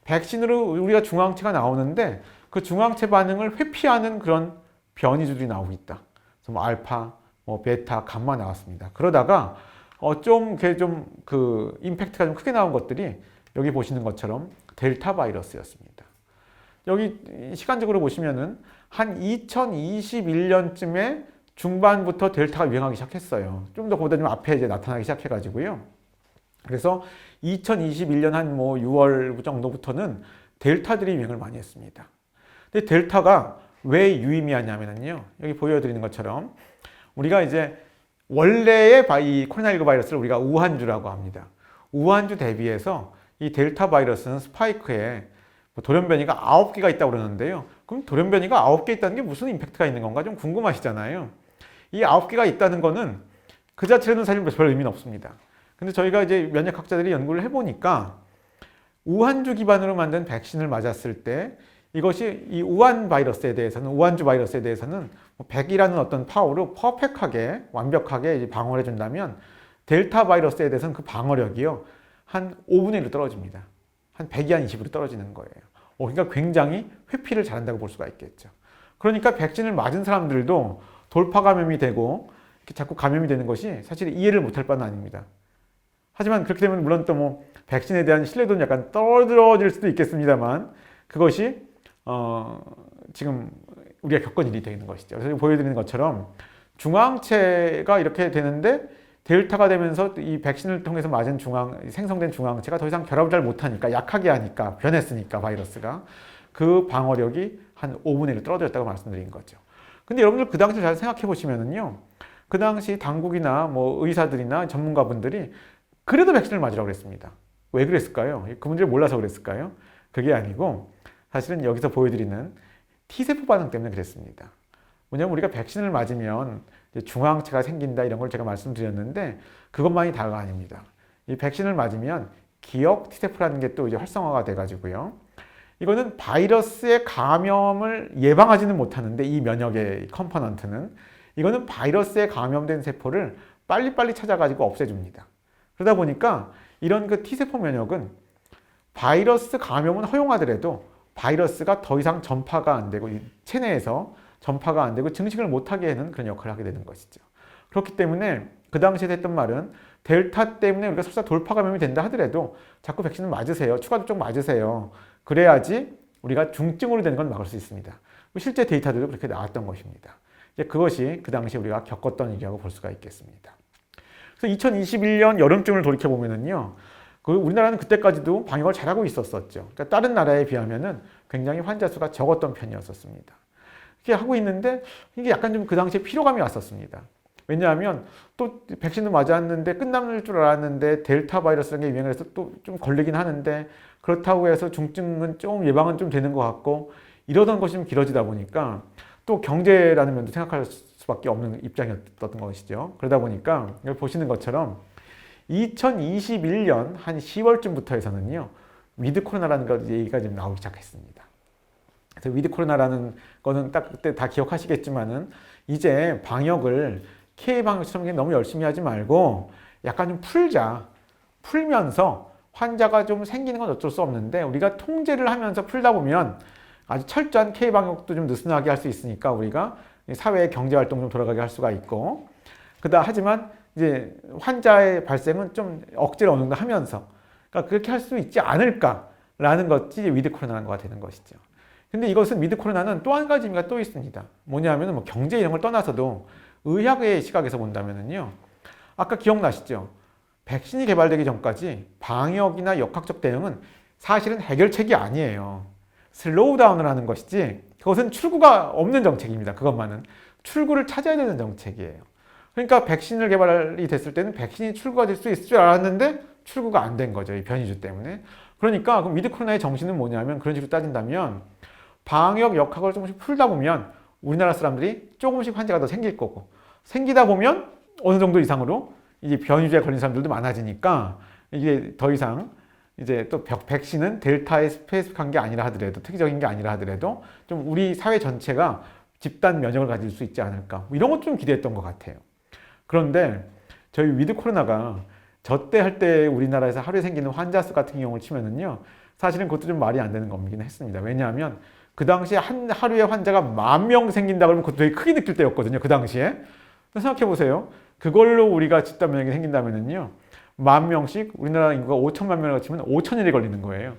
백신으로 우리가 중앙체가 나오는데 그 중앙체 반응을 회피하는 그런 변이주들이 나오고 있다. 그래서 뭐 알파, 뭐 베타, 감마 나왔습니다. 그러다가 그 임팩트가 좀 크게 나온 것들이 여기 보시는 것처럼 델타 바이러스였습니다. 여기 시간적으로 보시면은 한 2021년쯤에 중반부터 델타가 유행하기 시작했어요. 좀 더 그보다 좀 앞에 이제 나타나기 시작해가지고요. 그래서 2021년 한 뭐 6월 정도부터는 델타들이 유행을 많이 했습니다. 근데 델타가 왜 유의미하냐면요. 여기 보여드리는 것처럼 우리가 이제 원래의 이 코로나19 바이러스를 우리가 우한주라고 합니다. 우한주 대비해서 이 델타 바이러스는 스파이크에 돌연변이가 9개가 있다고 그러는데요. 그럼 돌연변이가 9개 있다는 게 무슨 임팩트가 있는 건가 좀 궁금하시잖아요. 이 9개가 있다는 거는 그 자체로는 사실 별 의미는 없습니다. 근데 저희가 이제 면역학자들이 연구를 해보니까 우한주 기반으로 만든 백신을 맞았을 때 이것이 이 우한 바이러스에 대해서는, 우한주 바이러스에 대해서는 100이라는 어떤 파워로 퍼펙트하게, 완벽하게 방어를 해준다면 델타 바이러스에 대해서는 그 방어력이요. 한 5분의 1로 떨어집니다. 한 100이 한 20으로 떨어지는 거예요. 그러니까 굉장히 회피를 잘한다고 볼 수가 있겠죠. 그러니까 백신을 맞은 사람들도 돌파 감염이 되고 이렇게 자꾸 감염이 되는 것이 사실 이해를 못할 바는 아닙니다. 하지만 그렇게 되면 물론 또 뭐 백신에 대한 신뢰도는 약간 떨어질 수도 있겠습니다만 그것이 지금 우리가 겪은 일이 되는 것이죠. 그래서 보여드리는 것처럼 중앙체가 이렇게 되는데 델타가 되면서 이 백신을 통해서 맞은 생성된 중앙체가 더 이상 결합을 잘 못하니까 약하게 하니까 변했으니까 바이러스가 그 방어력이 한 5분의 1로 떨어졌다고 말씀드린 거죠. 근데 여러분들 그 당시 잘 생각해 보시면은요. 그 당시 당국이나 뭐 의사들이나 전문가분들이 그래도 백신을 맞으라고 그랬습니다. 왜 그랬을까요? 그 문제를 몰라서 그랬을까요? 그게 아니고 사실은 여기서 보여드리는 T세포 반응 때문에 그랬습니다. 왜냐하면 우리가 백신을 맞으면 중앙체가 생긴다 이런 걸 제가 말씀드렸는데 그것만이 다가 아닙니다. 이 백신을 맞으면 기억 T세포라는 게 또 이제 활성화가 돼가지고요. 이거는 바이러스의 감염을 예방하지는 못하는데 이 면역의 컴포넌트는 이거는 바이러스에 감염된 세포를 빨리빨리 찾아가지고 없애줍니다. 그러다 보니까 이런 그 T세포 면역은 바이러스 감염은 허용하더라도 바이러스가 더 이상 전파가 안 되고 체내에서 전파가 안 되고 증식을 못하게 하는 그런 역할을 하게 되는 것이죠. 그렇기 때문에 그 당시에 했던 말은 델타 때문에 우리가 설사 돌파 감염이 된다 하더라도 자꾸 백신을 맞으세요. 추가 접종 맞으세요. 그래야지 우리가 중증으로 되는 건 막을 수 있습니다. 실제 데이터들도 그렇게 나왔던 것입니다. 이제 그것이 그 당시에 우리가 겪었던 일이라고 볼 수가 있겠습니다. 그래서 2021년 여름쯤을 돌이켜보면은요. 우리나라는 그때까지도 방역을 잘하고 있었었죠. 그러니까 다른 나라에 비하면은 굉장히 환자 수가 적었던 편이었었습니다. 이렇게 하고 있는데 이게 약간 좀 그 당시에 피로감이 왔었습니다. 왜냐하면 또 백신을 맞았는데 끝날 줄 알았는데 델타 바이러스라는 게 유행을 해서 또 좀 걸리긴 하는데 그렇다고 해서 중증은 좀 예방은 좀 되는 것 같고 이러던 것이 좀 길어지다 보니까 또 경제라는 면도 생각할 수밖에 없는 입장이었던 것이죠. 그러다 보니까 여기 보시는 것처럼 2021년 한 10월쯤부터 해서는요, 위드 코로나라는 것 얘기가 좀 나오기 시작했습니다. 그래서 위드 코로나라는 거는 딱 그때 다 기억하시겠지만은 이제 방역을 K방역처럼 너무 열심히 하지 말고 약간 좀 풀면서 환자가 좀 생기는 건 어쩔 수 없는데 우리가 통제를 하면서 풀다 보면 아주 철저한 K방역도 좀 느슨하게 할 수 있으니까 우리가 사회 경제 활동 좀 돌아가게 할 수가 있고, 하지만 이제 환자의 발생은 좀 억제를 어느 정도 하면서, 그러니까 그렇게 할 수 있지 않을까라는 것이 위드 코로나가 되는 것이죠. 근데 이것은 위드 코로나는 또 한 가지 의미가 또 있습니다. 뭐냐면은 뭐 경제 이런 걸 떠나서도 의학의 시각에서 본다면은요, 아까 기억나시죠? 백신이 개발되기 전까지 방역이나 역학적 대응은 사실은 해결책이 아니에요. 슬로우 다운을 하는 것이지 그것은 출구가 없는 정책입니다. 그것만은 출구를 찾아야 되는 정책이에요. 그러니까 백신을 개발이 됐을 때는 백신이 출구가 될 수 있을 줄 알았는데 출구가 안 된 거죠. 이 변이주 때문에. 그러니까 그럼 위드 코로나의 정신은 뭐냐면, 그런 식으로 따진다면 방역 역학을 조금씩 풀다 보면 우리나라 사람들이 조금씩 환자가 더 생길 거고, 생기다 보면 어느 정도 이상으로 이제 변이주에 걸린 사람들도 많아지니까 이게 더 이상 이제 또 백신은 델타에 스페시픽한 게 아니라 하더라도, 특이적인 게 아니라 하더라도 좀 우리 사회 전체가 집단 면역을 가질 수 있지 않을까, 이런 것 좀 기대했던 것 같아요. 그런데 저희 위드 코로나가 저 때 할 때 우리나라에서 하루에 생기는 환자 수 같은 경우를 치면은요, 사실은 그것도 좀 말이 안 되는 겁니다 했습니다. 왜냐하면 그 당시에 하루에 환자가 10,000명 생긴다 그러면 그것도 되게 크게 느낄 때였거든요. 그 당시에. 생각해 보세요. 그걸로 우리가 집단 면역이 생긴다면은요, 10,000명씩 우리나라 인구가 5천만 명이라고 치면 5천일이 걸리는 거예요.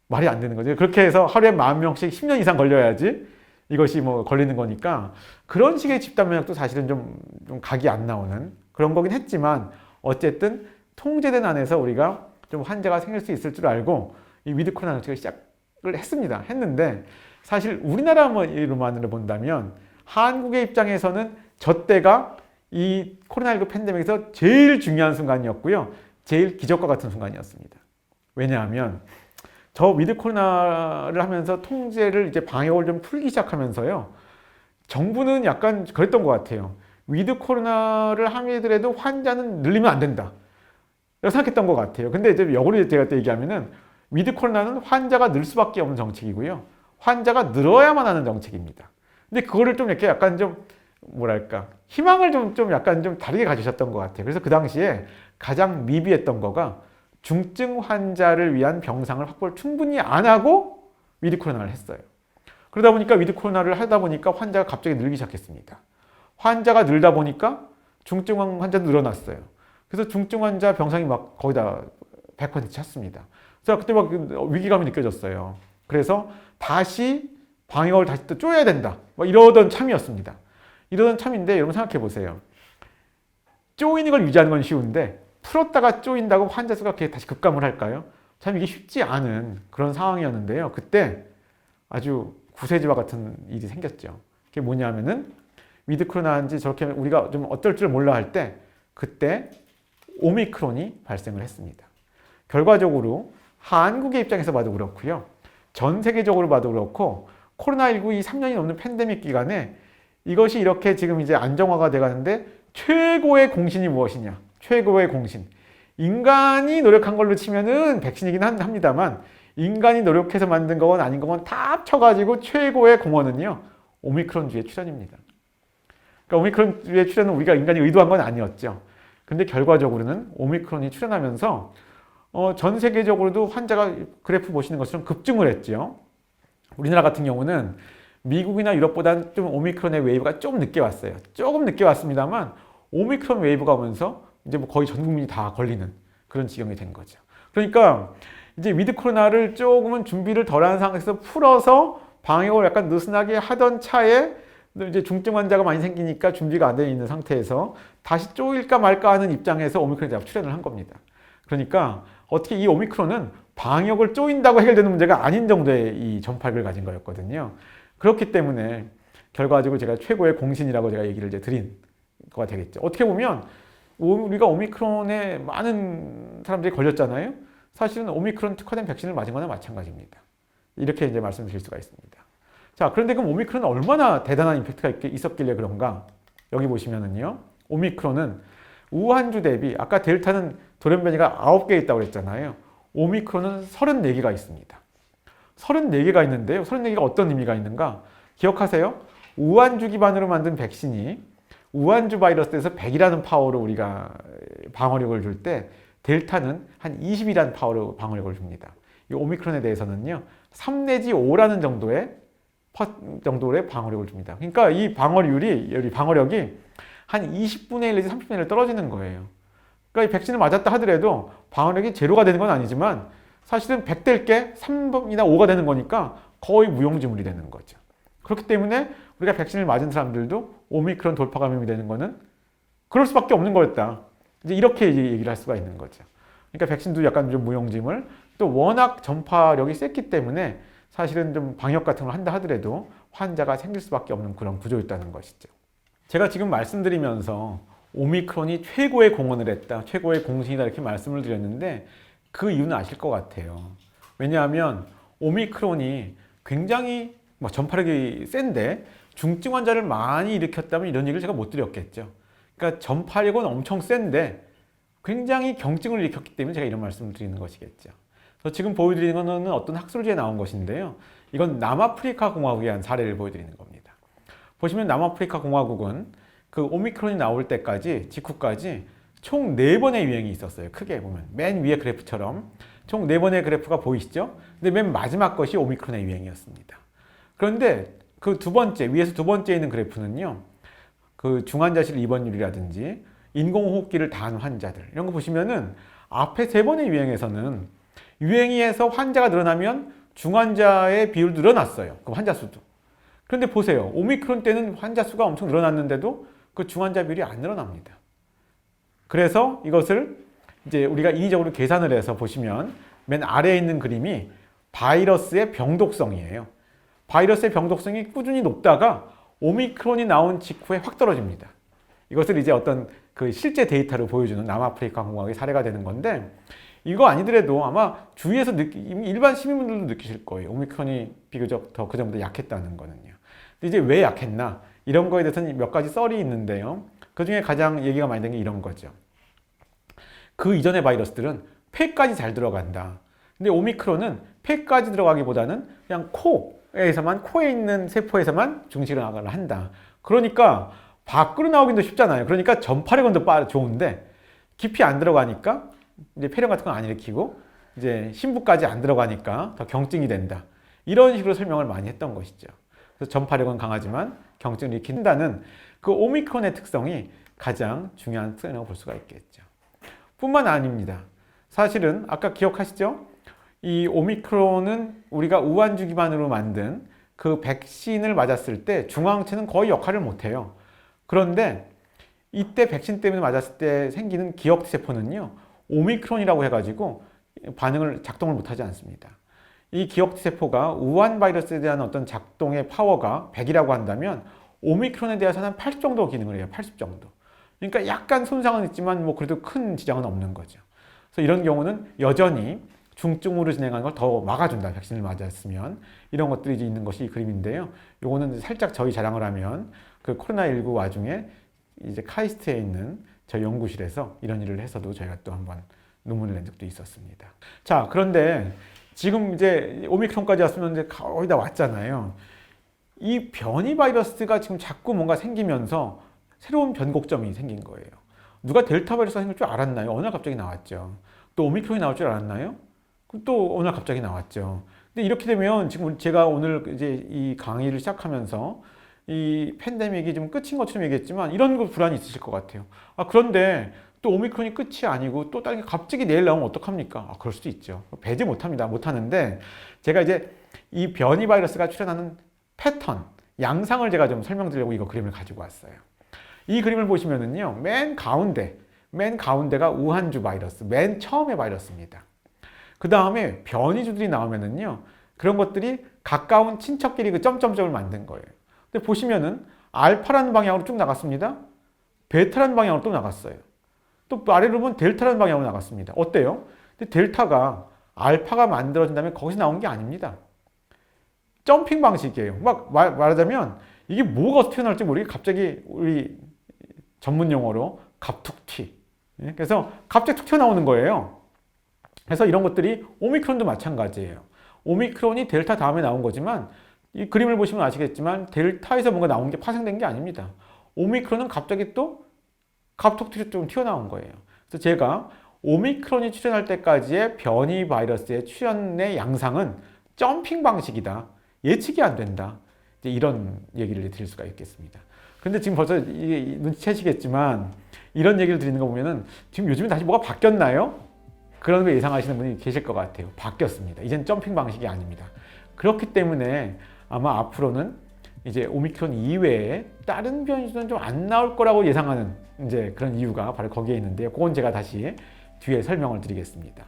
말이 안 되는 거죠. 그렇게 해서 하루에 10,000명씩 10년 이상 걸려야지 이것이 뭐 걸리는 거니까, 그런 식의 집단 면역도 사실은 좀 각이 안 나오는 그런 거긴 했지만, 어쨌든 통제된 안에서 우리가 좀 환자가 생길 수 있을 줄 알고 이 위드 코로나 정책을 시작을 했는데, 사실 우리나라만으로 본다면 한국의 입장에서는 저 때가 이 코로나19 팬데믹에서 제일 중요한 순간이었고요. 제일 기적과 같은 순간이었습니다. 왜냐하면 저 위드 코로나를 하면서 통제를 이제 방역을 좀 풀기 시작하면서요, 정부는 약간 그랬던 것 같아요. 위드 코로나를 하더라도 환자는 늘리면 안 된다, 라고 생각했던 것 같아요. 근데 이제 역으로 제가 또 얘기하면은 위드 코로나는 환자가 늘 수밖에 없는 정책이고요, 환자가 늘어야만 하는 정책입니다. 근데 그거를 좀 이렇게 약간 좀 뭐랄까, 희망을 좀 약간 좀 다르게 가지셨던 것 같아요. 그래서 그 당시에 가장 미비했던 거가 중증 환자를 위한 병상을 확보를 충분히 안 하고 위드 코로나를 했어요. 그러다 보니까 위드 코로나를 하다 보니까 환자가 갑자기 늘기 시작했습니다. 환자가 늘다 보니까 중증 환자도 늘어났어요. 그래서 중증 환자 병상이 막 거의 다 100% 찼습니다. 그래서 그때 막 위기감이 느껴졌어요. 그래서 다시 방역을 다시 또 쪼여야 된다, 막 이러던 참이었습니다. 이러던 참인데, 여러분 생각해 보세요. 쪼이는 걸 유지하는 건 쉬운데 풀었다가 쪼인다고 환자 수가 다시 급감을 할까요? 참 이게 쉽지 않은 그런 상황이었는데요. 그때 아주 구세주와 같은 일이 생겼죠. 그게 뭐냐면은 위드 코로나인지 저렇게 우리가 좀 어떨 줄 몰라 할 때, 그때 오미크론이 발생을 했습니다. 결과적으로 한국의 입장에서 봐도 그렇고요, 전 세계적으로 봐도 그렇고, 코로나19 이 3년이 넘는 팬데믹 기간에 이것이 이렇게 지금 이제 안정화가 돼가는데 최고의 공신이 무엇이냐? 최고의 공신. 인간이 노력한 걸로 치면은 백신이긴 합니다만, 인간이 노력해서 만든 거건 아닌 거건 다 합쳐가지고 최고의 공헌은요, 오미크론주의 출현입니다. 그러니까 오미크론주의 출현은 우리가 인간이 의도한 건 아니었죠. 근데 결과적으로는 오미크론이 출현하면서 전 세계적으로도 환자가 그래프 보시는 것처럼 급증을 했죠. 우리나라 같은 경우는 미국이나 유럽보다는 좀 오미크론의 웨이브가 좀 늦게 왔어요. 조금 늦게 왔습니다만 오미크론 웨이브가 오면서 이제 뭐 거의 전 국민이 다 걸리는 그런 지경이 된 거죠. 그러니까 이제 위드 코로나를 조금은 준비를 덜한 상황에서 풀어서 방역을 약간 느슨하게 하던 차에 이제 중증 환자가 많이 생기니까 준비가 안 되어 있는 상태에서 다시 쪼일까 말까 하는 입장에서 오미크론이 출현을 한 겁니다. 그러니까 어떻게 이 오미크론은 방역을 쪼인다고 해결되는 문제가 아닌 정도의 이 전파력을 가진 거였거든요. 그렇기 때문에 결과적으로 제가 최고의 공신이라고 제가 얘기를 이제 드린 거가 되겠죠. 어떻게 보면 우리가 오미크론에 많은 사람들이 걸렸잖아요. 사실은 오미크론 특화된 백신을 맞은 거나 마찬가지입니다. 이렇게 이제 말씀드릴 수가 있습니다. 자, 그런데 그럼 오미크론은 얼마나 대단한 임팩트가 있었길래 그런가? 여기 보시면은요. 오미크론은 우한주 대비 아까 델타는 돌연변이가 9개 있다고 그랬잖아요. 오미크론은 34개가 있습니다. 34개가 있는데요. 34개가 어떤 의미가 있는가? 기억하세요? 우한주 기반으로 만든 백신이 우한주 바이러스에서 100이라는 파워로 우리가 방어력을 줄 때 델타는 한 20이라는 파워로 방어력을 줍니다. 이 오미크론에 대해서는요. 3 내지 5라는 정도의 방어력을 줍니다. 그러니까 이 방어력이 한 20분의 1 내지 30분의 1 떨어지는 거예요. 그러니까 이 백신을 맞았다 하더라도 방어력이 제로가 되는 건 아니지만 사실은 100될 게 3이나 5가 되는 거니까 거의 무용지물이 되는 거죠. 그렇기 때문에 우리가 백신을 맞은 사람들도 오미크론 돌파 감염이 되는 거는 그럴 수밖에 없는 거였다. 이제 이렇게 얘기를 할 수가 있는 거죠. 그러니까 백신도 약간 좀 무용지물, 또 워낙 전파력이 셌기 때문에 사실은 좀 방역 같은 걸 한다 하더라도 환자가 생길 수밖에 없는 그런 구조였다는 것이죠. 제가 지금 말씀드리면서 오미크론이 최고의 공헌을 했다, 최고의 공신이다 이렇게 말씀을 드렸는데 그 이유는 아실 것 같아요. 왜냐하면 오미크론이 굉장히 전파력이 센데 중증 환자를 많이 일으켰다면 이런 얘기를 제가 못 드렸겠죠. 그러니까 전파력은 엄청 센데 굉장히 경증을 일으켰기 때문에 제가 이런 말씀을 드리는 것이겠죠. 그래서 지금 보여드리는 것은 어떤 학술지에 나온 것인데요. 이건 남아프리카 공화국에 한 사례를 보여드리는 겁니다. 보시면 남아프리카 공화국은 그 오미크론이 나올 때까지 직후까지 총 4번의 유행이 있었어요. 크게 보면 맨 위에 그래프처럼 총 4번의 그래프가 보이시죠? 근데 맨 마지막 것이 오미크론의 유행이었습니다. 그런데 그 위에서 두 번째 있는 그래프는요. 그 중환자실 입원율이라든지 인공호흡기를 단 환자들 이런 거 보시면은 앞에 3번의 유행에서는 유행에서 환자가 늘어나면 중환자의 비율도 늘어났어요. 그 환자 수도. 그런데 보세요. 오미크론 때는 환자 수가 엄청 늘어났는데도 그 중환자 비율이 안 늘어납니다. 그래서 이것을 이제 우리가 인위적으로 계산을 해서 보시면 맨 아래에 있는 그림이 바이러스의 병독성이에요. 바이러스의 병독성이 꾸준히 높다가 오미크론이 나온 직후에 확 떨어집니다. 이것을 이제 어떤 그 실제 데이터를 보여주는 남아프리카 공화국의 사례가 되는 건데 이거 아니더라도 아마 주위에서 일반 시민분들도 느끼실 거예요. 오미크론이 비교적 더 그전보다 약했다는 거는요. 근데 이제 왜 약했나? 이런 거에 대해서는 몇 가지 썰이 있는데요. 그 중에 가장 얘기가 많이 되는 게 이런 거죠. 그 이전의 바이러스들은 폐까지 잘 들어간다. 근데 오미크론은 폐까지 들어가기보다는 그냥 코에 있는 세포에서만 중식을 한다. 그러니까 밖으로 나오긴 더 쉽잖아요. 그러니까 전파력은 더 좋은데 깊이 안 들어가니까 이제 폐렴 같은 건 안 일으키고 이제 심부까지 안 들어가니까 더 경증이 된다. 이런 식으로 설명을 많이 했던 것이죠. 그래서 전파력은 강하지만 경증을 일으킨다는 그 오미크론의 특성이 가장 중요한 특성이라고 볼 수가 있겠죠. 뿐만 아닙니다. 사실은 아까 기억하시죠? 이 오미크론은 우리가 우한주 기반으로 만든 그 백신을 맞았을 때 중화항체는 거의 역할을 못해요. 그런데 이때 백신 때문에 맞았을 때 생기는 기억세포는요. 오미크론이라고 해가지고 작동을 못하지 않습니다. 이 기억세포가 우한 바이러스에 대한 어떤 작동의 파워가 100이라고 한다면 오미크론에 대해서는 한 80 정도 기능을 해요. 80 정도. 그러니까 약간 손상은 있지만 뭐 그래도 큰 지장은 없는 거죠. 그래서 이런 경우는 여전히 중증으로 진행하는 걸 더 막아준다. 백신을 맞았으면. 이런 것들이 이제 있는 것이 이 그림인데요. 요거는 살짝 저희 자랑을 하면 그 코로나19 와중에 이제 카이스트에 있는 저희 연구실에서 이런 일을 해서도 저희가 또 한번 논문을 낸 적도 있었습니다. 자, 그런데 지금 이제 오미크론까지 왔으면 이제 거의 다 왔잖아요. 이 변이 바이러스가 지금 자꾸 뭔가 생기면서 새로운 변곡점이 생긴 거예요. 누가 델타 바이러스가 생길 줄 알았나요? 어느 날 갑자기 나왔죠. 또 오미크론이 나올 줄 알았나요? 또 어느 날 갑자기 나왔죠. 근데 이렇게 되면 지금 제가 오늘 이제 이 강의를 시작하면서 이 팬데믹이 좀 끝인 것처럼 얘기했지만 이런 거 불안이 있으실 것 같아요. 그런데 또 오미크론이 끝이 아니고 또 다른 게 갑자기 내일 나오면 어떡합니까? 그럴 수도 있죠. 배제 못합니다. 못하는데 제가 이제 이 변이 바이러스가 출현하는 패턴, 양상을 제가 좀 설명드리려고 이거 그림을 가지고 왔어요. 이 그림을 보시면은요, 맨 가운데가 우한주 바이러스, 맨 처음의 바이러스입니다. 그 다음에 변이주들이 나오면은요, 그런 것들이 가까운 친척끼리 그 점점점을 만든 거예요. 근데 보시면은 알파라는 방향으로 쭉 나갔습니다. 베타라는 방향으로 또 나갔어요. 또 아래로 보면 델타라는 방향으로 나갔습니다. 어때요? 근데 델타가 알파가 만들어진 다음에 거기서 나온 게 아닙니다. 점핑 방식이에요. 막 말하자면 이게 뭐가 튀어나올지 모르게 갑자기 우리 전문 용어로 갑툭튀. 예? 그래서 갑자기 툭 튀어나오는 거예요. 그래서 이런 것들이 오미크론도 마찬가지예요. 오미크론이 델타 다음에 나온 거지만 이 그림을 보시면 아시겠지만 델타에서 뭔가 나온 게 파생된 게 아닙니다. 오미크론은 갑자기 또 갑툭튀로 좀 튀어나온 거예요. 그래서 제가 오미크론이 출현할 때까지의 변이 바이러스의 출현의 양상은 점핑 방식이다. 예측이 안 된다. 이제 이런 얘기를 드릴 수가 있겠습니다. 근데 지금 벌써 이게 눈치채시겠지만 이런 얘기를 드리는 거 보면은 지금 요즘에 다시 뭐가 바뀌었나요? 그런 거 예상하시는 분이 계실 것 같아요. 바뀌었습니다. 이젠 점핑 방식이 아닙니다. 그렇기 때문에 아마 앞으로는 이제 오미크론 이외에 다른 변이는 좀 안 나올 거라고 예상하는 이제 그런 이유가 바로 거기에 있는데요. 그건 제가 다시 뒤에 설명을 드리겠습니다.